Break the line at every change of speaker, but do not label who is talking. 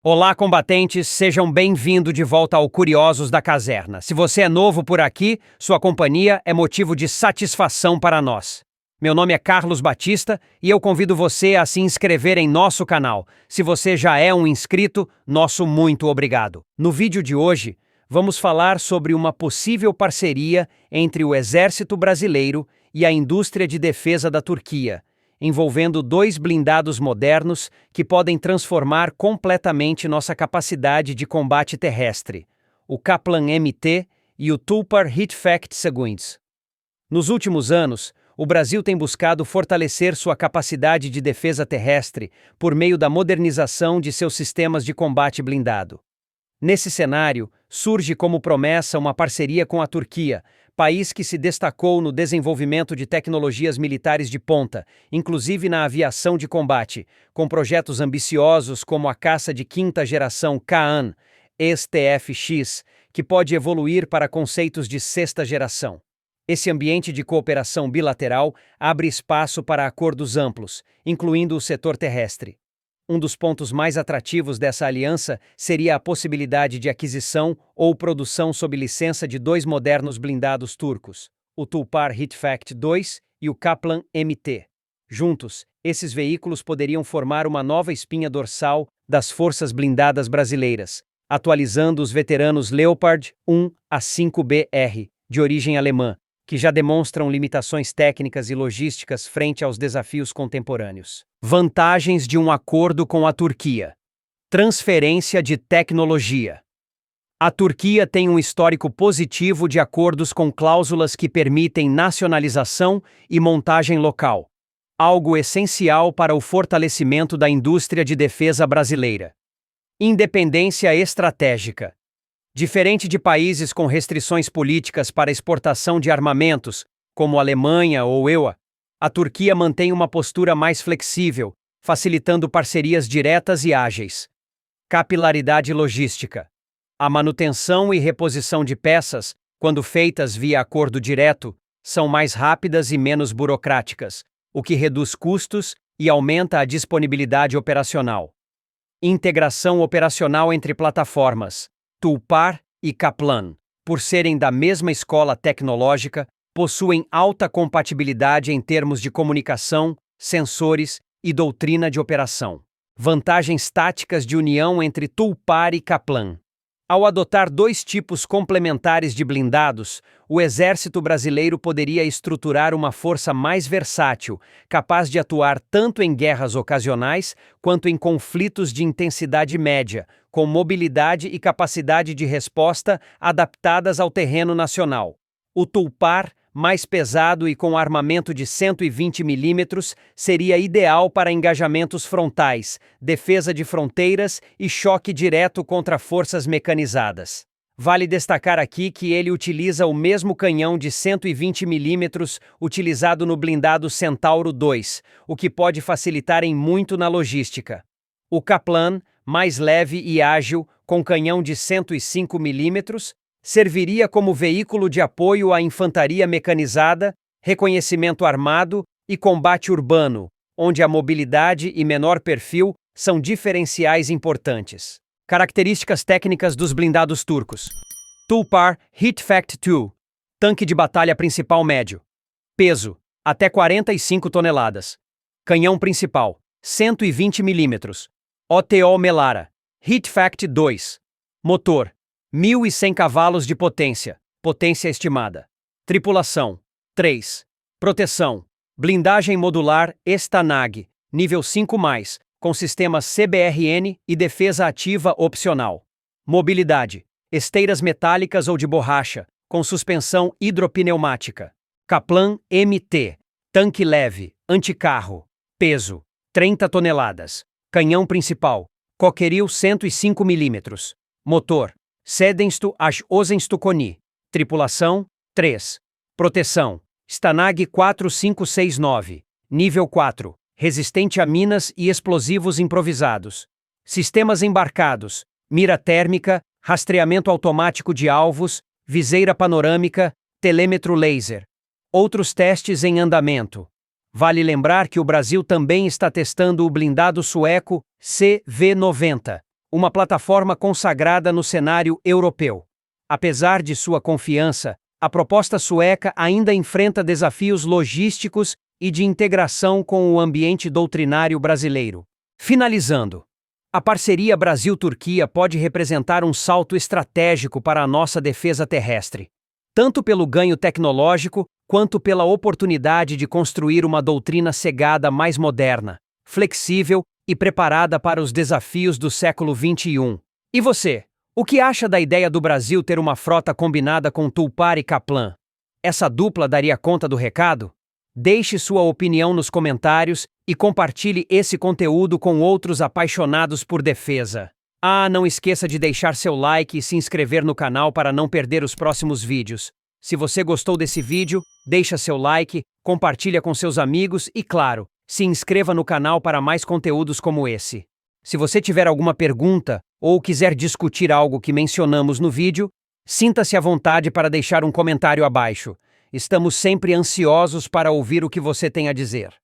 Olá, combatentes, sejam bem-vindos de volta ao Curiosos da Caserna. Se você é novo por aqui, sua companhia é motivo de satisfação para nós. Meu nome é Carlos Batista e eu convido você a se inscrever em nosso canal. Se você já é um inscrito, nosso muito obrigado. No vídeo de hoje, vamos falar sobre uma possível parceria entre o Exército Brasileiro e a indústria de defesa da Turquia, envolvendo dois blindados modernos que podem transformar completamente nossa capacidade de combate terrestre, o Kaplan MT e o Tulpar Hitfact Segunds. Nos últimos anos, o Brasil tem buscado fortalecer sua capacidade de defesa terrestre por meio da modernização de seus sistemas de combate blindado. Nesse cenário, surge como promessa uma parceria com a Turquia, país que se destacou no desenvolvimento de tecnologias militares de ponta, inclusive na aviação de combate, com projetos ambiciosos como a caça de quinta geração Kaan, STF-X, que pode evoluir para conceitos de sexta geração. Esse ambiente de cooperação bilateral abre espaço para acordos amplos, incluindo o setor terrestre. Um dos pontos mais atrativos dessa aliança seria a possibilidade de aquisição ou produção sob licença de dois modernos blindados turcos, o Tulpar Hitfact II e o Kaplan MT. Juntos, esses veículos poderiam formar uma nova espinha dorsal das forças blindadas brasileiras, atualizando os veteranos Leopard 1 a 5BR, de origem alemã, que já demonstram limitações técnicas e logísticas frente aos desafios contemporâneos. Vantagens de um acordo com a Turquia. Transferência de tecnologia. A Turquia tem um histórico positivo de acordos com cláusulas que permitem nacionalização e montagem local, algo essencial para o fortalecimento da indústria de defesa brasileira. Independência estratégica. Diferente de países com restrições políticas para exportação de armamentos, como a Alemanha ou EUA, a Turquia mantém uma postura mais flexível, facilitando parcerias diretas e ágeis. Capilaridade logística. A manutenção e reposição de peças, quando feitas via acordo direto, são mais rápidas e menos burocráticas, o que reduz custos e aumenta a disponibilidade operacional. Integração operacional entre plataformas. Tulpar e Kaplan, por serem da mesma escola tecnológica, possuem alta compatibilidade em termos de comunicação, sensores e doutrina de operação. Vantagens táticas de união entre Tulpar e Kaplan. Ao adotar dois tipos complementares de blindados, o Exército Brasileiro poderia estruturar uma força mais versátil, capaz de atuar tanto em guerras ocasionais quanto em conflitos de intensidade média, com mobilidade e capacidade de resposta adaptadas ao terreno nacional. O Tulpar, mais pesado e com armamento de 120 mm, seria ideal para engajamentos frontais, defesa de fronteiras e choque direto contra forças mecanizadas. Vale destacar aqui que ele utiliza o mesmo canhão de 120 mm utilizado no blindado Centauro II, o que pode facilitar em muito na logística. O Kaplan, mais leve e ágil, com canhão de 105 mm, serviria como veículo de apoio à infantaria mecanizada, reconhecimento armado e combate urbano, onde a mobilidade e menor perfil são diferenciais importantes. Características técnicas dos blindados turcos. Tulpar Hitfact II, tanque de batalha principal médio. Peso, até 45 toneladas. Canhão principal, 120 mm. OTO Melara. Hitfact II. Motor, 1.100 cavalos de potência, potência estimada. Tripulação, 3. Proteção, blindagem modular Stanag, nível 5+, com sistemas CBRN e defesa ativa opcional. Mobilidade, esteiras metálicas ou de borracha, com suspensão hidropneumática. Kaplan MT, tanque leve, anticarro. Peso, 30 toneladas. Canhão principal, Cockerill 105 mm. Motor, Sedenstu až Ozenstu-Koni. Tripulação, 3. Proteção, Stanag 4569, nível 4, resistente a minas e explosivos improvisados. Sistemas embarcados, mira térmica, rastreamento automático de alvos, viseira panorâmica, telêmetro laser. Outros testes em andamento. Vale lembrar que o Brasil também está testando o blindado sueco CV-90, uma plataforma consagrada no cenário europeu. Apesar de sua confiança, a proposta sueca ainda enfrenta desafios logísticos e de integração com o ambiente doutrinário brasileiro. Finalizando, a parceria Brasil-Turquia pode representar um salto estratégico para a nossa defesa terrestre, tanto pelo ganho tecnológico quanto pela oportunidade de construir uma doutrina cegada mais moderna, flexível e preparada para os desafios do século XXI. E você, o que acha da ideia do Brasil ter uma frota combinada com Tulpar e Kaplan? Essa dupla daria conta do recado? Deixe sua opinião nos comentários e compartilhe esse conteúdo com outros apaixonados por defesa. Não esqueça de deixar seu like e se inscrever no canal para não perder os próximos vídeos. Se você gostou desse vídeo, deixa seu like, compartilha com seus amigos e, claro, se inscreva no canal para mais conteúdos como esse. Se você tiver alguma pergunta ou quiser discutir algo que mencionamos no vídeo, sinta-se à vontade para deixar um comentário abaixo. Estamos sempre ansiosos para ouvir o que você tem a dizer.